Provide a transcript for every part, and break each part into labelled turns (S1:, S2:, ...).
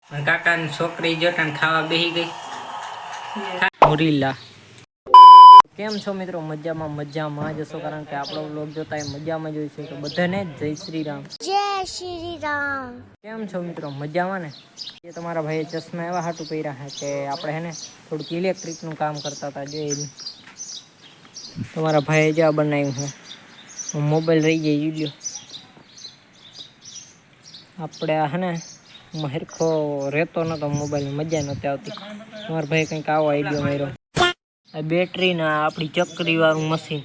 S1: કાકાની છોકરી જોટાને ખાવા બેહી ગઈ મુરીલા। કેમ છો મિત્રો? મજામાં જશો, કારણ કે આપણો વ્લોગ જોતા મજામાં જ હોય છે। તો બધાને જય શ્રી રામ।
S2: જય શ્રી રામ।
S1: કેમ છો મિત્રો? મજામાં ને? એ તમારા ભાઈએ ચશ્મા એવા હાટું પહેર્યા છે કે આપણે હે ને થોડુંક ઇલેક્ટ્રિકનું કામ કરતા હતા, જોઈ તમારા ભાઈએ જ્યાં બનાવ્યું છે મોબાઈલ રહી જાય લ્યો આપણે હે ને હરખો રહેતો નતો, મોબાઈલ મજા નહોતી આવતી। તમારા ભાઈ કંઈક આવો આઈડિયો માર્યો। આ બેટરી ના આપણી ચક્રી વાળું મશીન,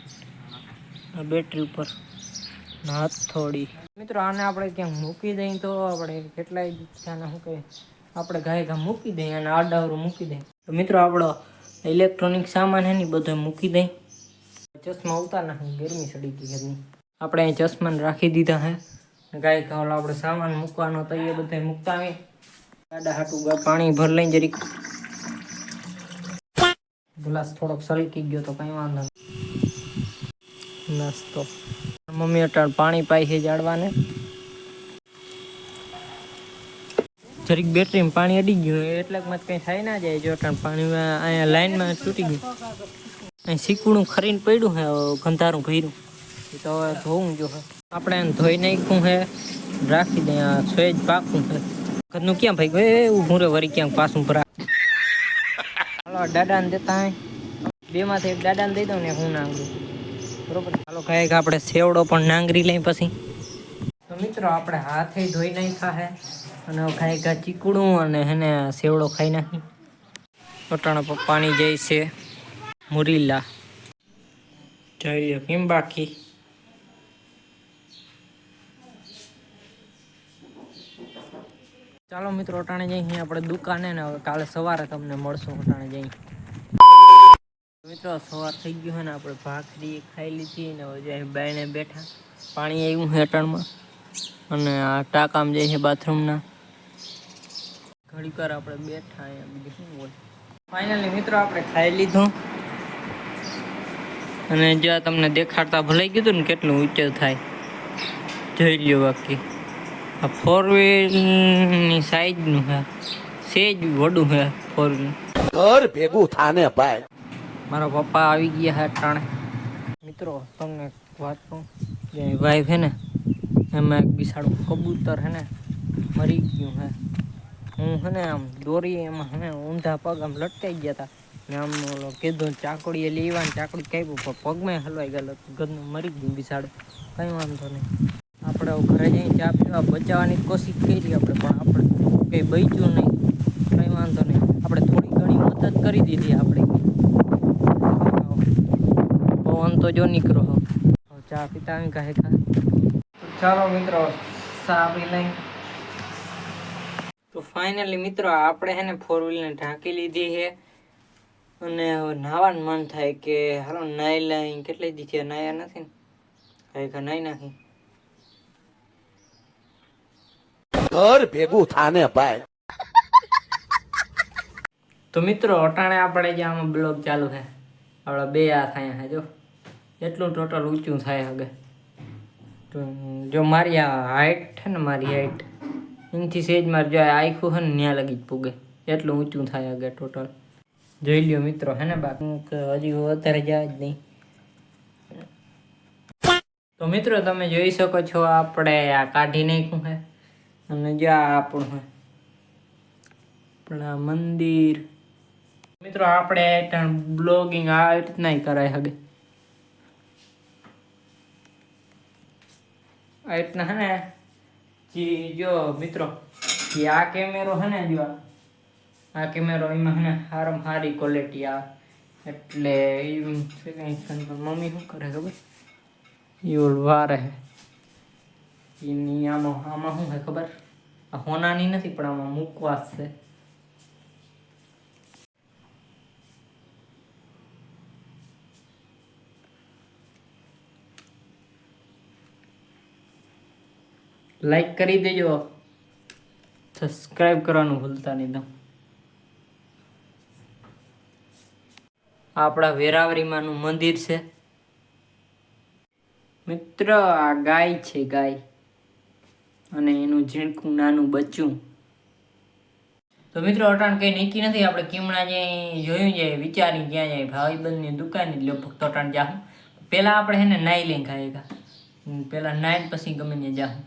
S1: આ બેટરી ઉપર હથોડી। મિત્રો આને આપણે ક્યાંક મૂકી દઈએ તો આપણે કેટલાય દીક્ષાને શું કહે આપણે ઘા મૂકી દઈએ અને આડાવરું મૂકી દઈએ તો મિત્રો આપણો ઇલેક્ટ્રોનિક સામાન હે ને બધો મૂકી દઈએ। ચશ્મા ઉતાર નાખી, ગરમી ચડી ગઈ ઘરની। આપણે અહીં ચશ્માને રાખી દીધા હે, ગાય ખાવલ આપણે સામાન મૂકવાનો તો એ બધા મૂકતા આવીએ। ગાડા હાટું પાણી ભર લઈને જરીક ગ્લાસ થોડોક સલકી ગયો તો કઈ વાંધો નહીં। નાસ્તો મમ્મી અટાણ પાણી પાઈ છે જાડવાને, જરીક બેટરીમાં પાણી અડી ગયું એટલાકમાં કંઈ થાય ના જાય। જો અટાણ પાણીમાં અહીંયા લાઈનમાં તૂટી ગયું, અહીં શીકુડું ખરીને પડ્યું છે ગંધારું ભર્યું, એ તો હવે ધોવું જો આપણે એને ધોઈ નાખ્યું છે, રાખી દઈએ। આ સ્વેજ પાકું છે ઘરનું ક્યાં ભાઈ ગયું એવું રે વરી ક્યાંક પાછું ભરા। હાલો દાદાને દેતા હોય, બેમાંથી એક દાદાને દઈ દઉં ને હું નાંગરું, બરોબર? હાલો કાંઈક આપણે સેવડો પણ નાંગરી લઈ પછી। તો મિત્રો આપણે હાથે ધોઈ નાખ્યા છે અને કાંઈક ચીકુડું અને હેને સેવડો ખાઈ નાખી। અટાણા પપ્પાની જાય છે મુરીલા, જોઈ લો કેમ બાકી। ચાલો મિત્રો અટાણે જઈ આપણે દુકાને ને હવે કાલે સવારે તમને મળશું અટાણે જઈ। મિત્રો સવાર થઈ ગયું હોય ને, આપણે ભાખરી ખાઈ લીધી ને હવે બાયણે બેઠા, પાણી આવ્યું છે અટાણમાં અને આ ટાંકામાં જાય છે બાથરૂમના। ઘડીક વાર આપણે બેઠા અહીંયા, બીજું શું હોય। ફાઇનલી મિત્રો આપણે ખાઈ લીધું અને જ્યાં તમને દેખાડતા ભલાઈ ગયું હતું ને કેટલું ઊંચું થાય, જોઈ લ્યો। બાકી આ 4 વ્હીલની સાઈઝનું છે, સેજ વડું છે 4 વ્હીલ,
S3: ઘર ભેગું થાને ભાઈ।
S1: મારા પપ્પા આવી ગયા છે અટાણે। મિત્રો તમને વાત કહું, જે વાઈફ છે ને એમાં એક બિસાડું કબૂતર છે ને મરી ગયું છે। હું છે ને આમ દોરી એમાં છે ને ઊંધા પગ આમ લટકાઈ ગયા હતા ને આમ કીધું ચાકડીએ લેવા ને ચાકડી કાપ્યું પણ પગમાં હલવાઈ ગયેલો, ઘરનું મરી ગયું બિસાડું। કંઈ વાંધો નહીં, આપણે ઘરે જઈને ચા પીવા બચાવવાની કોશિશ કરી આપણે, પણ આપણે કંઈ બચ્યું નહીં, કંઈ વાંધો નહીં। આપણે થોડી ઘણી મદદ કરી દીધી આપણે, પવન તો જો નીકળો ચા પીતા આવી કાંઈ ખા। ચાલો મિત્રો ચા પી લઈ। તો ફાઇનલી મિત્રો આપણે હે ને 4 વ્હીલને ઢાંકી લીધી છે અને નાવાનું મન થાય કે હાલો નાઈ લઈ, કેટલી દીધી નાયા નથી ને, કાંઈ નાઈ નાખી।
S3: ઘર ભેગું થાને ભાઈ।
S1: તો મિત્રો અટાણે આપણે જે આમાં બ્લોગ ચાલુ છે, આપણા બે આ થાય છે, જો એટલું ટોટલ ઊંચું થાય હવે। તો જો મારી આ હાઈટ છે ને, મારી હાઈટ એનાથી સેજ મારે જો આખું છે ને ત્યાં લગી જ પૂગે, એટલું ઊંચું થાય હવે ટોટલ, જોઈ લ્યો મિત્રો હે ને। બાકી હજી અત્યારે જાય જ નહીં। તો મિત્રો તમે જોઈ શકો છો આપણે આ કાઢી નાખ્યું છે અને જો આ આપણું છે આપણા મંદિર। મિત્રો આપણે બ્લોગિંગ આ રીતના કરાય હવે, આ રીતના હે ને જો મિત્રો આ કેમેરો હે ને, જો આ કેમેરો એમાં હે ને સારામાં સારી ક્વોલિટી આવે, એટલે મમ્મી શું કરે ખબર, એ વારે હે એની આમાં શું છે ખબર, આ હોનાની નથી પણ આમાં મૂકવાસ છે। લાઈક કરી દેજો, સબસ્ક્રાઈબ કરવાનું ભૂલતા નહીં। આપણા વેરાવળીમાંનું મંદિર છે મિત્ર, આ ગાય છે ગાય, અને એનું ઝીણકું નાનું બચ્ચું તો મિત્રો અટાણ કંઈ નક્કી નથી. આપણે કિમણા જે જોયું જાય વિચારી ક્યાં જાય ભાઈબંધની દુકાન લગભગ તો અટાણ જાઉં. પહેલાં આપણે છે ને નાઈ લઈને ખાઈએ પહેલાં નાઈને પછી ગમે ત્યાં જાઉં.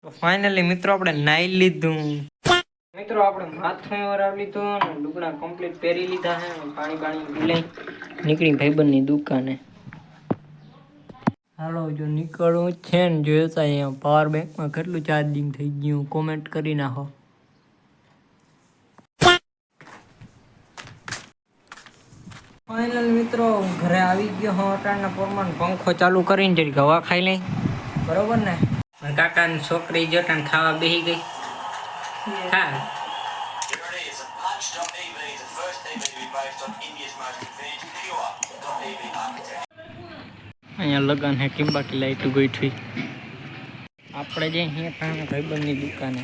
S1: તો ફાઇનલી મિત્રો આપણે નાઈ લીધું. મિત્રો આપણે માથું વરાવી લીધું ને લુગડા કમ્પ્લીટ પહેરી લીધા છે ને પાણી પી લઈ નીકળી ભાઈબંધની દુકાને. હાલો જો નીકળવું છે ને જોતા અહીંયા પાવર બેંકમાં કેટલું ચાર્જિંગ થઈ ગયું કોમેન્ટ કરી નાખો. ફાઇનલ મિત્રો ઘરે આવી ગયો હું અટાણના પોરમાં પંખો ચાલુ કરીને જરી હવા ખાઈ લઈ બરોબર ને. કાકાની છોકરી જટાણ ખાવા બેસી ગઈ. ખા અહીંયા લગન હે ટીમ્બાકી લાઈટ ગોઠવી. આપણે જઈએ અહીંયા ભાઈબંધની દુકાને.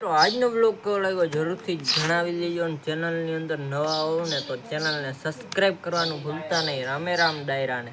S1: તો આજનો બ્લોગ કેવો લાગ્યો જરૂરથી જણાવી દેજો. અને ચેનલની અંદર નવા આવો ને તો ચેનલને સબસ્ક્રાઈબ કરવાનું ભૂલતા નહીં. રામે રામ ડાયરાને.